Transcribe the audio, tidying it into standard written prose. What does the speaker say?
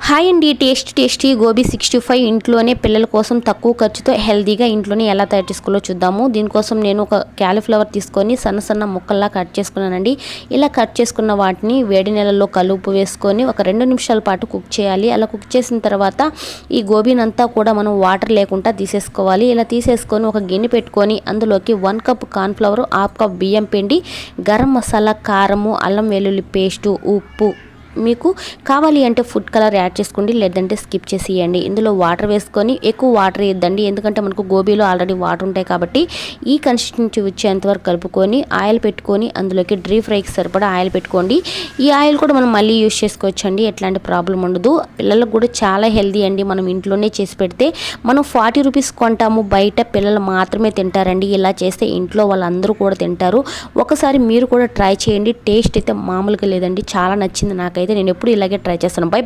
Hi అండి, tasty gobi 65 ఇంట్లోనే పిల్లల కోసం తక్కువ ఖర్చుతో హెల్తీగా ఇంట్లోనే ఎలా తయారు చేసుకోవాలో చూద్దాము. దీనికోసం నేను ఒక క్యాలీఫ్లవర్ తీసుకొని సన్న ముక్కల్లా కట్ చేసుకున్నానండి. ఇలా కట్ చేసుకున్న వాటిని వేడి నీళ్ళలో కలుపు వేసుకొని ఒక 2 నిమిషాల పాటు కుక్ చేయాలి. అలా కుక్ చేసిన తర్వాత ఈ గోబీనంతా కూడా మనం వాటర్ లేకుండా తీసేసుకోవాలి. ఇలా తీసేసుకొని ఒక గిన్నె పెట్టుకొని అందులోకి 1 కప్ కార్న్ఫ్లవర్, హాఫ్ కప్ బియ్యం పిండి, గరం మసాలా, కారము, అల్లం వెల్లుల్లి పేస్టు, ఉప్పు, మీకు కావాలి అంటే ఫుడ్ కలర్ యాడ్ చేసుకోండి, లేదంటే స్కిప్ చేసేయండి. ఇందులో వాటర్ వేసుకొని ఎక్కువ వాటర్ వేయద్దండి, ఎందుకంటే మనకు గోబీలో ఆల్రెడీ వాటర్ ఉంటాయి కాబట్టి ఈ కన్సిస్టెన్సీ వచ్చేంతవరకు కలుపుకొని ఆయిల్ పెట్టుకొని అందులోకి డ్రీ ఫ్రైకి సరిపడా ఆయిల్ పెట్టుకోండి. ఈ ఆయిల్ కూడా మనం మళ్ళీ యూజ్ చేసుకోవచ్చండి, ఎట్లాంటి ప్రాబ్లం ఉండదు. పిల్లలకు కూడా చాలా హెల్దీ అండి. మనం ఇంట్లోనే చేసి పెడితే మనం 40 రూపీస్ కొంటాము, బయట పిల్లలు మాత్రమే తింటారండి. ఇలా చేస్తే ఇంట్లో వాళ్ళందరూ కూడా తింటారు. ఒకసారి మీరు కూడా ట్రై చేయండి. టేస్ట్ అయితే మామూలుగా లేదండి, చాలా నచ్చింది నాకైతే. నేను ఎప్పుడు ఇలాగే ట్రై చేస్తాను. బై.